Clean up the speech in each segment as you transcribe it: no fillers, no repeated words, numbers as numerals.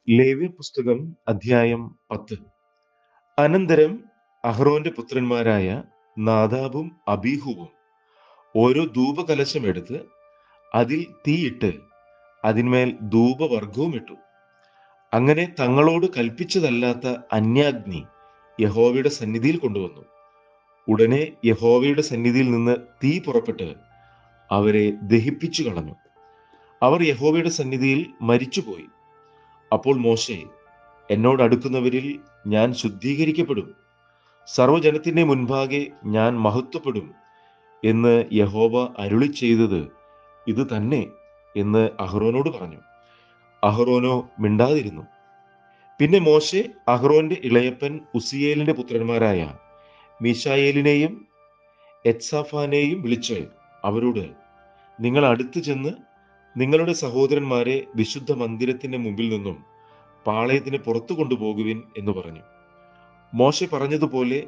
ലേവ്യ പുസ്തകം അധ്യായം 10. അനന്തരം അഹ്റോന്റെ പുത്രന്മാരായ നാദാബും അബീഹുവും ഓരോ ധൂപകലശം എടുത്ത് അതിൽ തീയിട്ട് അതിന്മേൽ ധൂപവർഗവും ഇട്ടു. അങ്ങനെ തങ്ങളോട് കൽപ്പിച്ചതല്ലാത്ത അന്യാഗ്നി യഹോവയുടെ സന്നിധിയിൽ കൊണ്ടുവന്നു. ഉടനെ യഹോവയുടെ സന്നിധിയിൽ നിന്ന് തീ പുറപ്പെട്ട് അവരെ ദഹിപ്പിച്ചു കളഞ്ഞു. അവർ യഹോവയുടെ സന്നിധിയിൽ മരിച്ചുപോയി. അപ്പോൾ മോശെ, എന്നോട് അടുക്കുന്നവരിൽ ഞാൻ ശുദ്ധീകരിക്കപ്പെടും, സർവ്വജനത്തിന്റെ മുൻപാകെ ഞാൻ മഹത്വപ്പെടും എന്ന് യഹോവ അരുളി ചെയ്തത് ഇത് തന്നെ എന്ന് അഹ്റോനോട് പറഞ്ഞു. അഹ്റോനോ മിണ്ടാതിരുന്നു. പിന്നെ മോശെ അഹ്റോന്റെ ഇളയപ്പൻ ഉസിയേലിന്റെ പുത്രന്മാരായ മീശായേലിനെയും എത്സാഫാനെയും വിളിച്ച് അവരോട്, നിങ്ങൾ അടുത്ത് ചെന്ന് നിങ്ങളുടെ സഹോദരന്മാരെ വിശുദ്ധ മന്ദിരത്തിന്റെ മുമ്പിൽ നിന്നും പാളയത്തിന് പുറത്തു കൊണ്ടുപോകുവിൻ എന്ന് പറഞ്ഞു. മോശെ പറഞ്ഞതുപോലെ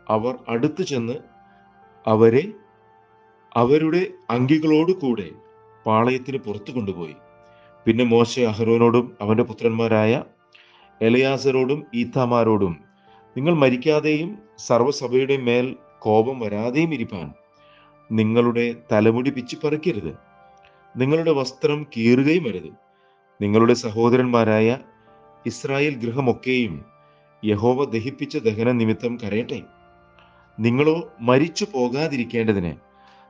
അവർ അടുത്തു ചെന്ന് അവരെ അവരുടെ അങ്കികളോട് കൂടെ പാളയത്തിന് പുറത്തു കൊണ്ടുപോയി. പിന്നെ മോശെ അഹ്റോനോടും അവന്റെ പുത്രന്മാരായ എലയാസരോടും ഈഥാമാരോടും, നിങ്ങൾ മരിക്കാതെയും സർവ്വസഭയുടെ മേൽ കോപം വരാതെയും ഇരിപ്പാൻ നിങ്ങളുടെ തലമുടി പിച്ചി പറിക്കരുത്, നിങ്ങളുടെ വസ്ത്രം കീറുകയും അരുത്. നിങ്ങളുടെ സഹോദരന്മാരായ ഇസ്രായേൽ ഗൃഹമൊക്കെയും യഹോവ ദഹിപ്പിച്ച ദഹന നിമിത്തം കരയട്ടെ. നിങ്ങളോ മരിച്ചു പോകാതിരിക്കേണ്ടതിന്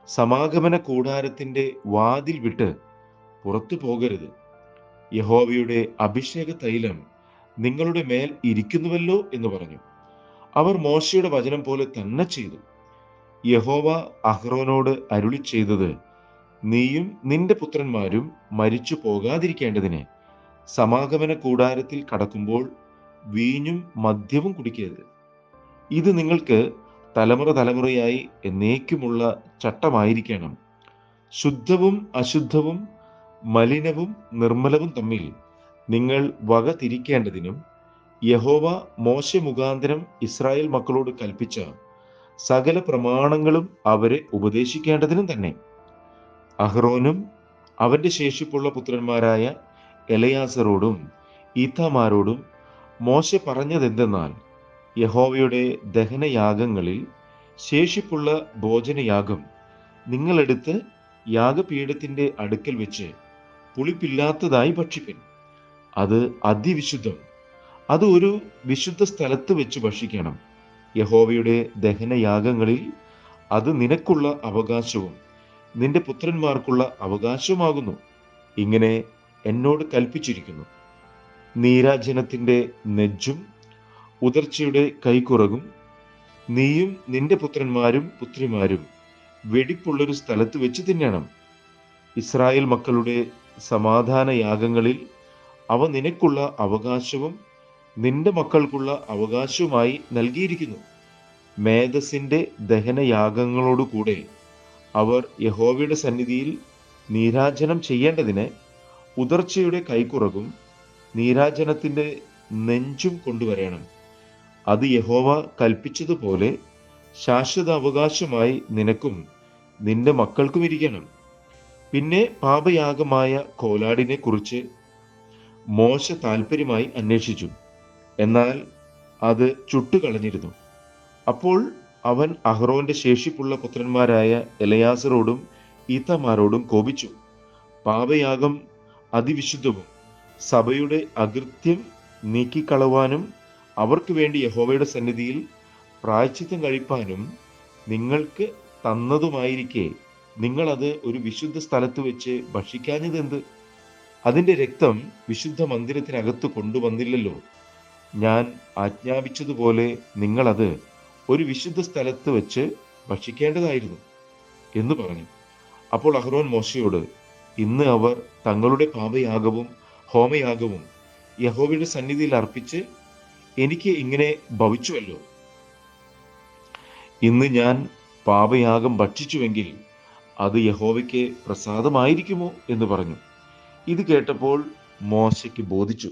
സമാഗമന കൂടാരത്തിന്റെ വാതിൽ വിട്ട് പുറത്തു പോകരുത്. യഹോവയുടെ അഭിഷേക തൈലം നിങ്ങളുടെ മേൽ ഇരിക്കുന്നുവല്ലോ എന്ന് പറഞ്ഞു. അവർ മോശയുടെ വചനം പോലെ തന്നെ ചെയ്തു. യഹോവ അഹ്റോനോട് അരുളി ചെയ്തത്, നീയും നിന്റെ പുത്രന്മാരും മരിച്ചു പോകാതിരിക്കേണ്ടതിന് സമാഗമന കൂടാരത്തിൽ കടക്കുമ്പോൾ വീഞ്ഞും മദ്യവും കുടിക്കരുത്. ഇത് നിങ്ങൾക്ക് തലമുറ തലമുറയായി എന്നേക്കുമുള്ള ചട്ടമായിരിക്കണം. ശുദ്ധവും അശുദ്ധവും മലിനവും നിർമ്മലവും തമ്മിൽ നിങ്ങൾ വക തിരിക്കേണ്ടതിനും യഹോവ മോശെ മുഖാന്തരം ഇസ്രായേൽ മക്കളോട് കൽപ്പിച്ച സകല പ്രമാണങ്ങളും അവരെ ഉപദേശിക്കേണ്ടതിനും തന്നെ. അഹ്റോനും അവന്റെ ശേഷിപ്പുള്ള പുത്രന്മാരായ എലയാസരോടും ഈഥാമാരോടും മോശെ പറഞ്ഞതെന്തെന്നാൽ, യഹോവയുടെ ദഹനയാഗങ്ങളിൽ ശേഷിപ്പുള്ള ഭോജനയാഗം നിങ്ങളെടുത്ത് യാഗപീഠത്തിന്റെ അടുക്കൽ വെച്ച് പുളിപ്പില്ലാത്തതായി ഭക്ഷിപ്പിൻ. അത് അതിവിശുദ്ധം. അത് ഒരു വിശുദ്ധ സ്ഥലത്ത് വെച്ച് ഭക്ഷിക്കണം. യഹോവയുടെ ദഹനയാഗങ്ങളിൽ അത് നിനക്കുള്ള അവകാശവും നിന്റെ പുത്രന്മാർക്കുള്ള അവകാശവുമാകുന്നു. ഇങ്ങനെ എന്നോട് കൽപ്പിച്ചിരിക്കുന്നു. നീരാജനത്തിന്റെ നെജ്ജും ഉദർച്ചയുടെ കൈക്കുറകും നീയും നിന്റെ പുത്രന്മാരും പുത്രിമാരും വെടിപ്പുള്ളൊരു സ്ഥലത്ത് വെച്ച് തിന്നണം. ഇസ്രായേൽ മക്കളുടെ സമാധാന യാഗങ്ങളിൽ അവ നിനക്കുള്ള അവകാശവും നിന്റെ മക്കൾക്കുള്ള അവകാശവുമായി നൽകിയിരിക്കുന്നു. മേധസ്സിന്റെ ദഹനയാഗങ്ങളോടുകൂടെ അവർ യഹോവയുടെ സന്നിധിയിൽ നീരാജനം ചെയ്യേണ്ടതിന് ഉദർച്ചയുടെ കൈക്കുറകും നീരാജനത്തിന്റെ നെഞ്ചും കൊണ്ടുവരണം. അത് യഹോവ കൽപ്പിച്ചതുപോലെ ശാശ്വത അവകാശമായി നിനക്കും നിന്റെ മക്കൾക്കും ഇരിക്കണം. പിന്നെ പാപയാഗമായ കോലാടിനെ കുറിച്ച് മോശ താല്പര്യമായി അന്വേഷിച്ചു, എന്നാൽ അത് ചുട്ടുകളഞ്ഞിരുന്നു. അപ്പോൾ അവൻ അഹ്റോന്റെ ശേഷിപ്പുള്ള പുത്രന്മാരായ എലയാസരോടും ഈഥാമാരോടും കോപിച്ചു. പാപയാഗം അതിവിശുദ്ധവും സഭയുടെ അകൃത്യം നീക്കിക്കളവാനും അവർക്ക് വേണ്ടി യഹോവയുടെ സന്നിധിയിൽ പ്രായശ്ചിത്തം കഴിപ്പാനും നിങ്ങൾക്ക് തന്നതുമായിരിക്കെ നിങ്ങൾ അത് ഒരു വിശുദ്ധ സ്ഥലത്ത് വെച്ച് ഭക്ഷിക്കാഞ്ഞതെന്ത്? അതിന്റെ രക്തം വിശുദ്ധ മന്ദിരത്തിനകത്ത് കൊണ്ടുവന്നില്ലല്ലോ. ഞാൻ ആജ്ഞാപിച്ചതുപോലെ നിങ്ങളത് ഒരു വിശുദ്ധ സ്ഥലത്ത് വെച്ച് ഭക്ഷിക്കേണ്ടതായിരുന്നു എന്ന് പറഞ്ഞു. അപ്പോൾ അഹ്റോൻ മോശയോട്, ഇന്ന് അവർ തങ്ങളുടെ പാപയാഗവും ഹോമയാഗവും യഹോവയുടെ സന്നിധിയിൽ അർപ്പിച്ച് എനിക്ക് ഇങ്ങനെ ഭവിച്ചുവല്ലോ. ഇന്ന് ഞാൻ പാപയാഗം ഭക്ഷിച്ചുവെങ്കിൽ അത് യഹോവയ്ക്ക് പ്രസാദമായിരിക്കുമോ എന്ന് പറഞ്ഞു. ഇത് കേട്ടപ്പോൾ മോശയ്ക്ക് ബോധിച്ചു.